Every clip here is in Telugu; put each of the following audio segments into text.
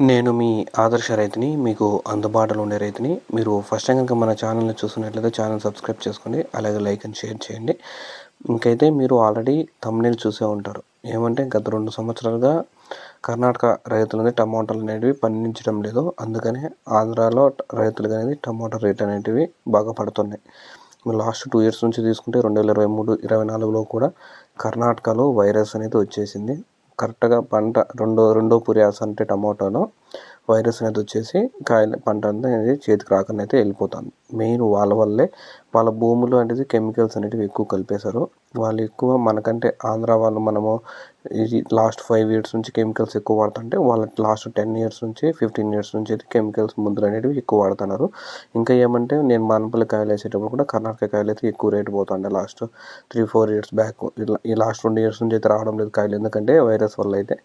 నేను మీ ఆదర్శ రైతుని. మీకు అందుబాటులో ఉండే రైతుని. మీరు ఫస్ట్ టైం కనుక మన ఛానల్ని చూస్తున్నట్లయితే ఛానల్ సబ్స్క్రైబ్ చేసుకోండి. అలాగే లైక్ అండ్ షేర్ చేయండి. ఇంకైతే మీరు ఆల్రెడీ థంబ్నెయిల్ చూసే ఉంటారు. ఏమంటే గత 2 సంవత్సరాలుగా కర్ణాటక రైతులని టమాటాలు అనేటివి పండించడం లేదు. అందుకనే ఆంధ్రాలో రైతులకు అనేది టమాటా రేట్ అనేటివి బాగా పడుతున్నాయి. లాస్ట్ 2 ఇయర్స్ నుంచి తీసుకుంటే 2023, 24లో కూడా కర్ణాటకలో వైరస్ అనేది వచ్చేసింది. కరెక్ట్గా పంట రెండో పుర్యాస అంటే టమాటాలో వైరస్ అనేది వచ్చేసి పంట అంతా అనేది చేతికి రాకుండా అయితే వెళ్ళిపోతుంది. మెయిన్ వాళ్ళ వల్లే. వాళ్ళ భూములు అనేది కెమికల్స్ అనేటివి ఎక్కువ కలిపేశారు. వాళ్ళు ఎక్కువ మనకంటే ఆంధ్ర వాళ్ళు మనము ఇది లాస్ట్ 5 ఇయర్స్ నుంచి కెమికల్స్ ఎక్కువ వాడుతుంటే వాళ్ళ లాస్ట్ 10 ఇయర్స్ నుంచి 15 ఇయర్స్ నుంచి అయితే కెమికల్స్ మందులు అనేటివి ఎక్కువ వాడుతున్నారు. ఇంకా ఏమంటే నేను మానపల్లి కాయలు వేసేటప్పుడు కూడా కర్ణాటక కాయలు అయితే ఎక్కువ రేటు పోతుండే లాస్ట్ 3-4 ఇయర్స్ బ్యాక్. ఈ లాస్ట్ 2 ఇయర్స్ నుంచి అయితే రావడం లేదు కాయలు, ఎందుకంటే వైరస్ వల్ల అయితే.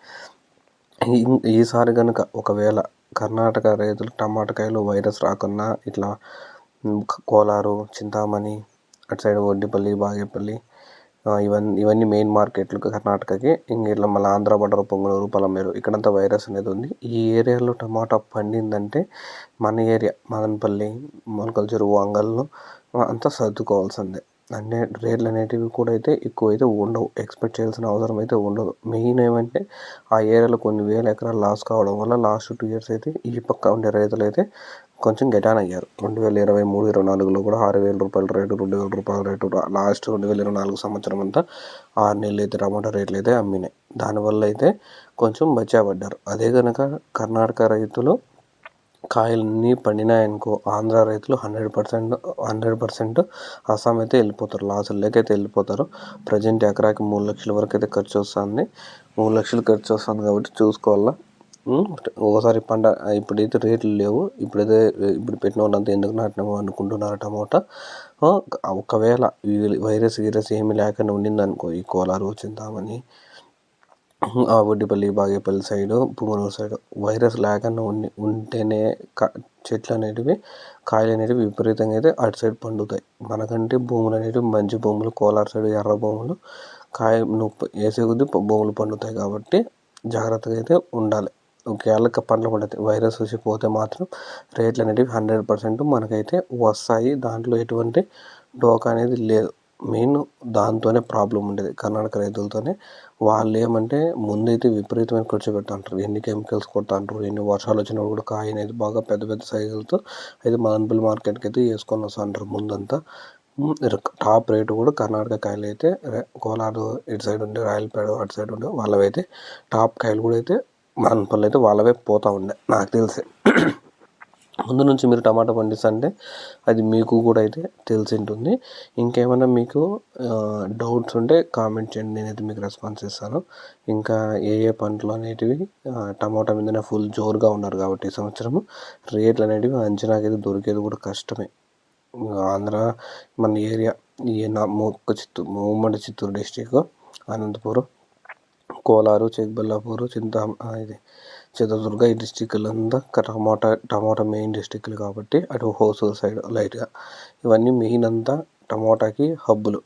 ఈసారి కనుక ఒకవేళ కర్ణాటక రైతులు టమాటకాయలు వైరస్ రాకున్నా ఇట్లా కోలారు, చింతామణి, అటు సైడ్ వడ్డిపల్లి, బాగేపల్లి, ఇవన్నీ మెయిన్ మార్కెట్లు కర్ణాటకకి. ఇంక ఇట్లా మళ్ళీ ఆంధ్ర బోర్డర్ పొంగనూరు, పలమేరు ఇక్కడంతా వైరస్ అనేది ఉంది. ఈ ఏరియాలో టమాటా పండిందంటే మన ఏరియా మదనపల్లి, మొలకల చెరువు, అంగళ్ళు అంతా సర్దుకోవాల్సిందే. అంటే రేట్లు అనేటివి కూడా అయితే ఎక్కువ అయితే ఉండవు. ఎక్స్పెక్ట్ చేయాల్సిన అవసరం అయితే ఉండదు. మెయిన్ ఏమంటే ఆ ఏరియాలో కొన్ని వేల ఎకరాలు లాస్ కావడం వల్ల లాస్ట్ 2 ఇయర్స్ అయితే ఈ పక్క ఉండే రైతులు అయితే కొంచెం గెటాన్ అయ్యారు. 2023, 24లో కూడా 6,000 రూపాయల రేటు, 2,000 రూపాయల రేటు. లాస్ట్ 2024 సంవత్సరం అంతా 6 నెలలు అయితే టమాటా రేట్లు అయితే అమ్మినాయి. దానివల్ల అయితే కొంచెం బచాపడ్డారు. అదే కనుక కర్ణాటక రైతులు కాయలన్నీ పండినాయనుకో ఆంధ్ర రైతులు 100% అస్సాం అయితే వెళ్ళిపోతారు. లాసుల్లోకి అయితే వెళ్ళిపోతారు. ప్రజెంట్ ఎకరాకి 3 లక్షల వరకు అయితే ఖర్చు వస్తుంది. 3 లక్షలు ఖర్చు వస్తుంది కాబట్టి చూసుకోవాలా. ఒకసారి పంట ఇప్పుడైతే రేట్లు లేవు. ఇప్పుడు పెట్టిన వాళ్ళంతా ఎందుకు నాటినామో అనుకుంటున్నారు టమోటా. ఒకవేళ వైరస్ ఏమీ లేకుండా ఉండిందనుకో ఈ Kolar, Chintamani, Vaddipalli, Bagepalli side, Punganur side virus లేకుండా ఉంటేనే చెట్లు అనేటివి, కాయలు అనేటివి విపరీతంగా అయితే అటు సైడ్ పండుతాయి. మనకంటే భూములు అనేటివి మంచి భూములు, కోలార్ సైడ్ ఎర్ర భూములు, కాయ వేసే కొద్దీ భూములు పండుతాయి కాబట్టి జాగ్రత్తగా అయితే ఉండాలి. ఒకవేళ పంటలు పండుతాయి, వైరస్ వచ్చి పోతే మాత్రం రేట్లు అనేటివి 100% మనకైతే వస్తాయి. దాంట్లో ఎటువంటి డోకా అనేది లేదు. మెయిన్ దాంతోనే ప్రాబ్లం ఉండేది కర్ణాటక రైతులతోనే. వాళ్ళు ఏమంటే ముందైతే విపరీతమైన ఖర్చు పెడుతుంటారు. ఎన్ని కెమికల్స్ కొడుతుంటారు, ఎన్ని వర్షాలు వచ్చినప్పుడు కూడా కాయ అనేది బాగా పెద్ద పెద్ద సైజులతో అయితే మదనపల్లి మార్కెట్కి అయితే వేసుకొని వస్తుంటారు ముందంతా. టాప్ రేటు కూడా కర్ణాటక కాయలు అయితే కోలారు ఇటు సైడ్ ఉండే రాయలపేట అటు సైడ్ ఉండే వాళ్ళవైతే టాప్ కాయలు కూడా అయితే మదనపల్లి అయితే వాళ్ళవే పోతూ ఉండే నాకు తెలిసి. ముందు నుంచి మీరు టమాటా పండిస్తుంటే అది మీకు కూడా అయితే తెలిసి ఉంటుంది. ఇంకేమైనా మీకు డౌట్స్ ఉంటే కామెంట్ చేయండి, నేనైతే మీకు రెస్పాన్స్ ఇస్తాను. ఇంకా ఏ పంటలు అనేటివి టమాటా మీదనే ఫుల్ జోరుగా ఉన్నారు కాబట్టి ఈ సంవత్సరము రేట్లు అనేటివి అంచనాకైతే దొరికేది కూడా కష్టమే. ఆంధ్ర మన ఏరియా ఉమ్మడి చిత్తూరు డిస్టిక్, అనంతపురం, కోలారు, చిక్బల్లాపూరు, చిత్రదుర్గ ఈ డిస్టిక్లంతా టమాటా మెయిన్ డిస్టిక్లు కాబట్టి అటు హోసూరు సైడ్ లైట్గా ఇవన్నీ మెయిన్ అంతా టమాటాకి హబ్బులు.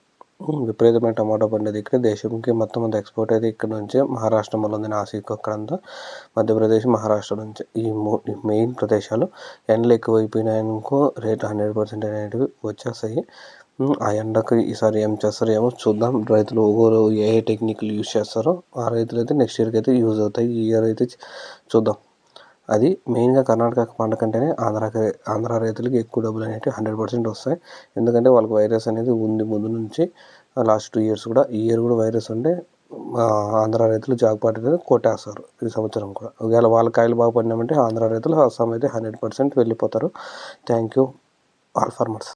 విపరీతమైన టమాటా పండేది ఇక్కడ. దేశంకి మొత్తం అంతా ఎక్స్పోర్ట్ అయితే ఇక్కడ నుంచే మహారాష్ట్ర ఉంది, నాసిక్ అక్కడంతా మధ్యప్రదేశ్, మహారాష్ట్ర నుంచి ఈ మెయిన్ ప్రదేశాలు. ఎండలు ఎక్కువైపోయినాయనుకో రేట్ 100% అనేటివి వచ్చేస్తాయి. ఆ ఎండకు ఈసారి ఏం చేస్తారో ఏమో చూద్దాం. రైతులు ఒక్కొక్కరు ఏ టెక్నిక్లు యూజ్ చేస్తారో ఆ రైతులు అయితే నెక్స్ట్ ఇయర్కి అయితే యూజ్ అవుతాయి. ఈ ఇయర్ అయితే చూద్దాం. అది మెయిన్గా కర్ణాటక పంట కంటేనే ఆంధ్ర రైతులకి ఎక్కువ డబ్బులు అనేవి 100% వస్తాయి. ఎందుకంటే వాళ్ళకి వైరస్ అనేది ఉంది ముందు నుంచి. లాస్ట్ 2 ఇయర్స్ కూడా, ఈ ఇయర్ కూడా వైరస్ ఉంటే ఆంధ్ర రైతులు జాగ్పాట్ అనేది కొట్టేస్తారు ఈ సంవత్సరం కూడా. ఒకవేళ వాళ్ళ కాయలు బాగా పడినామంటే ఆంధ్ర రైతులు అస్సాం అయితే 100% వెళ్ళిపోతారు. Thank you all farmers.